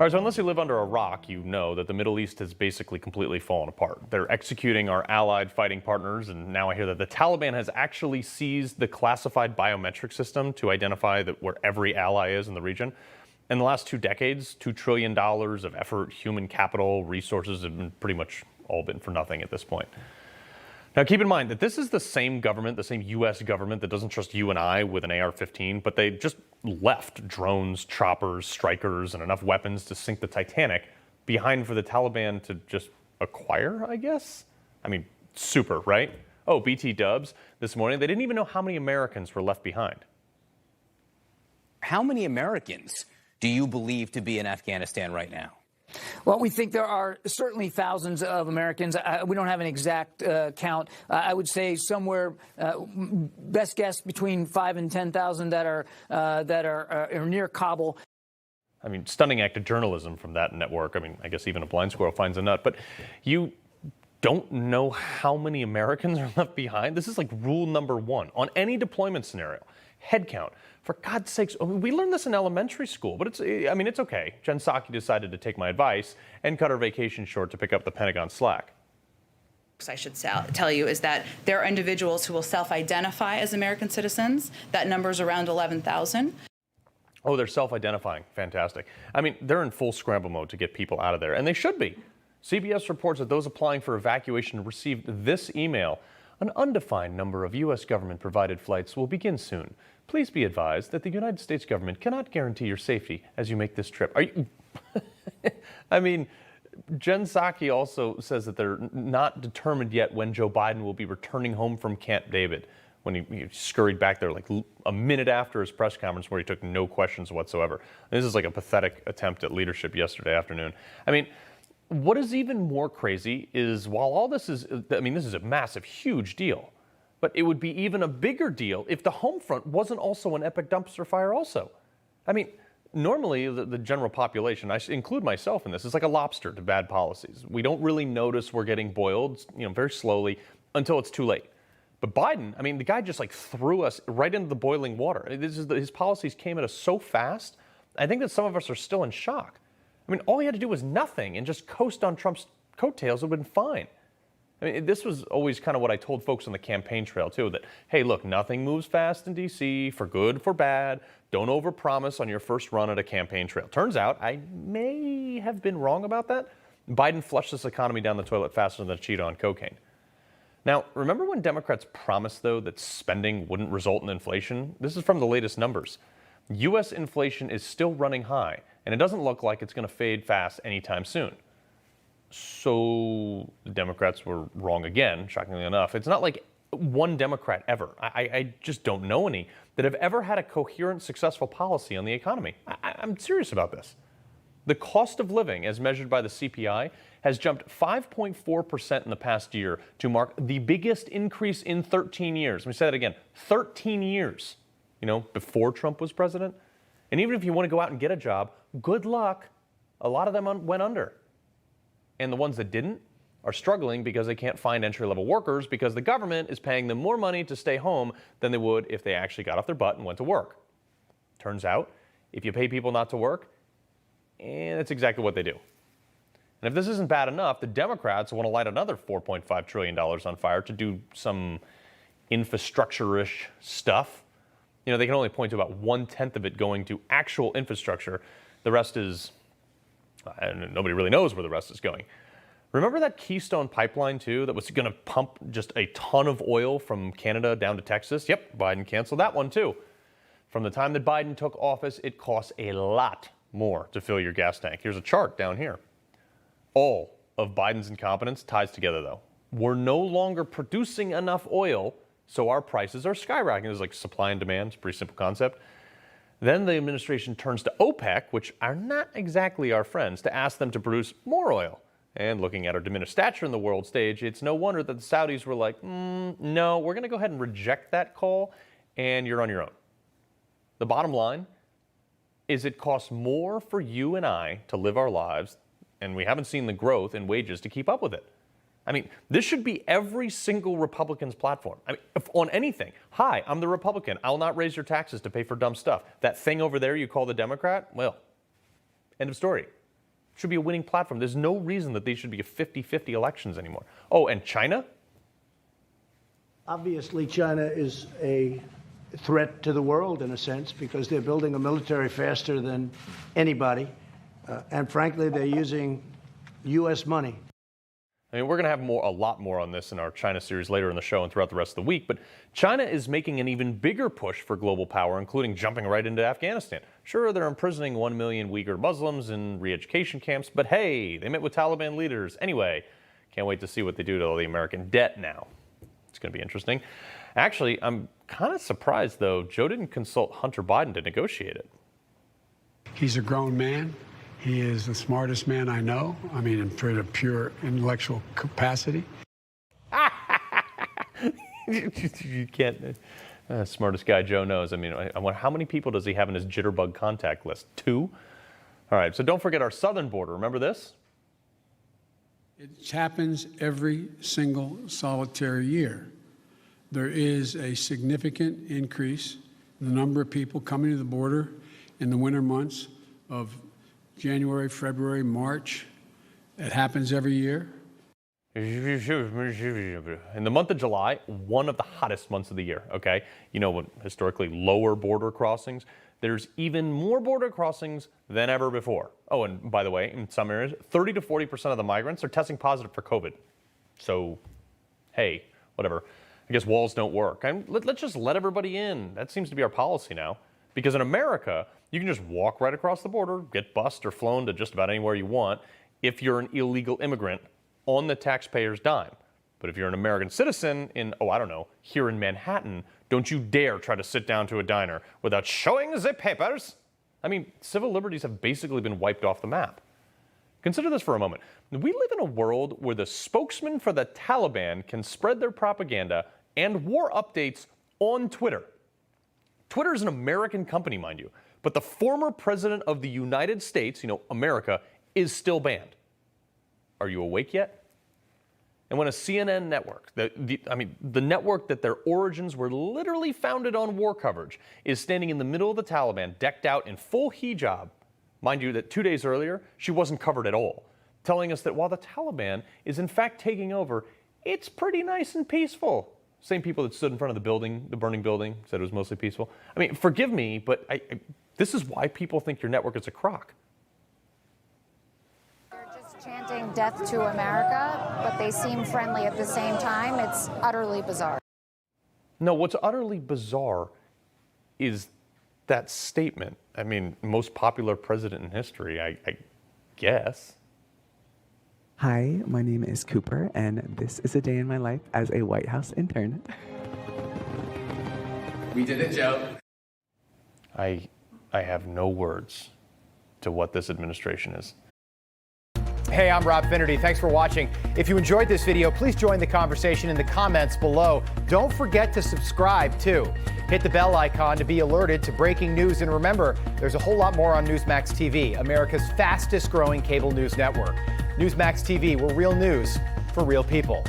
All right, so unless you live under a rock, you know that the Middle East has basically completely fallen apart. They're executing our allied fighting partners, and now I hear that the Taliban has actually seized the classified biometric system to identify where every ally is in the region. In the last 2 decades, $2 trillion of effort, human capital, resources have been pretty much all been for nothing at this point. Now, keep in mind that this is the same government, the same U.S. government that doesn't trust you and I with an AR-15, but they just left drones, choppers, strikers, and enough weapons to sink the Titanic behind for the Taliban to just acquire, I guess? I mean, super, right? Oh, BT Dubs, this morning, they didn't even know how many Americans were left behind. How many Americans do you believe to be in Afghanistan right now? Well, we think there are certainly thousands of Americans. We don't have an exact count. I would say somewhere, best guess, between 5,000 and 10,000 that are near Kabul. I mean, stunning act of journalism from that network. I mean, I guess even a blind squirrel finds a nut. But you don't know how many Americans are left behind? This is like rule number 1 on any deployment scenario. Head count. For God's sakes, we learned this in elementary school, but it's okay. Jen Psaki decided to take my advice and cut her vacation short to pick up the Pentagon slack. I should tell you is that there are individuals who will self-identify as American citizens. That number is around 11,000. Oh, they're self-identifying. Fantastic. I mean, they're in full scramble mode to get people out of there, and they should be. CBS reports that those applying for evacuation received this email. An undefined number of U.S. government-provided flights will begin soon. Please be advised that the United States government cannot guarantee your safety as you make this trip. Are you? I mean, Jen Psaki also says that they're not determined yet when Joe Biden will be returning home from Camp David, when he scurried back there like a minute after his press conference where he took no questions whatsoever. This is like a pathetic attempt at leadership yesterday afternoon. I mean, what is even more crazy is while all this is, I mean, this is a massive, huge deal. But it would be even a bigger deal if the home front wasn't also an epic dumpster fire also. I mean, normally the general population, I include myself in this, is like a lobster to bad policies. We don't really notice we're getting boiled, very slowly until it's too late. But Biden, I mean, the guy just like threw us right into the boiling water. His policies came at us so fast. I think that some of us are still in shock. I mean, all he had to do was nothing and just coast on Trump's coattails. It would have been fine. I mean, this was always kind of what I told folks on the campaign trail, too, that, hey, look, nothing moves fast in D.C., for good, for bad. Don't overpromise on your first run at a campaign trail. Turns out I may have been wrong about that. Biden flushed this economy down the toilet faster than a cheetah on cocaine. Now, remember when Democrats promised, though, that spending wouldn't result in inflation? This is from the latest numbers. U.S. inflation is still running high, and it doesn't look like it's going to fade fast anytime soon. So the Democrats were wrong again, shockingly enough. It's not like one Democrat ever, I just don't know any, that have ever had a coherent, successful policy on the economy. I'm serious about this. The cost of living, as measured by the CPI, has jumped 5.4% in the past year to mark the biggest increase in 13 years. Let me say that again, 13 years, before Trump was president. And even if you want to go out and get a job, good luck. A lot of them went under. And the ones that didn't are struggling because they can't find entry-level workers because the government is paying them more money to stay home than they would if they actually got off their butt and went to work. Turns out, if you pay people not to work, that's exactly what they do. And if this isn't bad enough, the Democrats want to light another $4.5 trillion on fire to do some infrastructure-ish stuff. They can only point to about 1/10 of it going to actual infrastructure. The rest is... and nobody really knows where the rest is going. Remember that Keystone pipeline, too, that was going to pump just a ton of oil from Canada down to Texas? Yep, Biden canceled that one, too. From the time that Biden took office, it costs a lot more to fill your gas tank. Here's a chart down here. All of Biden's incompetence ties together, though. We're no longer producing enough oil, so our prices are skyrocketing. It's like supply and demand. It's a pretty simple concept. Then the administration turns to OPEC, which are not exactly our friends, to ask them to produce more oil. And looking at our diminished stature in the world stage, it's no wonder that the Saudis were like, no, we're going to go ahead and reject that call, and you're on your own. The bottom line is it costs more for you and I to live our lives, and we haven't seen the growth in wages to keep up with it. I mean, this should be every single Republican's platform. I mean, if on anything. Hi, I'm the Republican. I'll not raise your taxes to pay for dumb stuff. That thing over there you call the Democrat? Well, end of story. should be a winning platform. There's no reason that these should be a 50-50 elections anymore. Oh, and China? Obviously, China is a threat to the world in a sense because they're building a military faster than anybody. And frankly, they're using U.S. money. I mean, we're going to have a lot more on this in our China series later in the show and throughout the rest of the week, but China is making an even bigger push for global power, including jumping right into Afghanistan. Sure, they're imprisoning 1 million Uyghur Muslims in re-education camps, but hey, they met with Taliban leaders. Anyway, can't wait to see what they do to all the American debt now. It's going to be interesting. Actually, I'm kind of surprised, though, Joe didn't consult Hunter Biden to negotiate it. He's a grown man. He is the smartest man I know. I mean, in pure intellectual capacity. You can't. Smartest guy Joe knows. I mean, I wonder how many people does he have in his jitterbug contact list? 2? All right, so don't forget our southern border. Remember this? It happens every single solitary year. There is a significant increase in the number of people coming to the border in the winter months of January, February, March. It happens every year. In the month of July, one of the hottest months of the year, okay? You know, when historically lower border crossings, there's even more border crossings than ever before. Oh, and by the way, in some areas, 30 to 40% of the migrants are testing positive for COVID. So, hey, whatever. I guess walls don't work. Let's just let everybody in. That seems to be our policy now. Because in America, you can just walk right across the border, get bused or flown to just about anywhere you want if you're an illegal immigrant on the taxpayer's dime. But if you're an American citizen in, oh, I don't know, here in Manhattan, don't you dare try to sit down to a diner without showing the papers. I mean, civil liberties have basically been wiped off the map. Consider this for a moment. We live in a world where the spokesman for the Taliban can spread their propaganda and war updates on Twitter. Twitter is an American company, mind you, but the former president of the United States, America, is still banned. Are you awake yet? And when a CNN network, the network that their origins were literally founded on war coverage, is standing in the middle of the Taliban, decked out in full hijab, mind you that 2 days earlier, she wasn't covered at all, telling us that while the Taliban is in fact taking over, it's pretty nice and peaceful. Same people that stood in front of the building, the burning building, said it was mostly peaceful. I mean, forgive me, but this is why people think your network is a crock. They're just chanting death to America, but they seem friendly at the same time. It's utterly bizarre. No, what's utterly bizarre is that statement. I mean, most popular president in history, I guess. Hi, my name is Cooper, and this is a day in my life as a White House intern. We did it, Joe. I have no words to what this administration is. Hey, I'm Rob Finnerty. Thanks for watching. If you enjoyed this video, please join the conversation in the comments below. Don't forget to subscribe, too. Hit the bell icon to be alerted to breaking news. And remember, there's a whole lot more on Newsmax TV, America's fastest growing cable news network. Newsmax TV, we're real news for real people.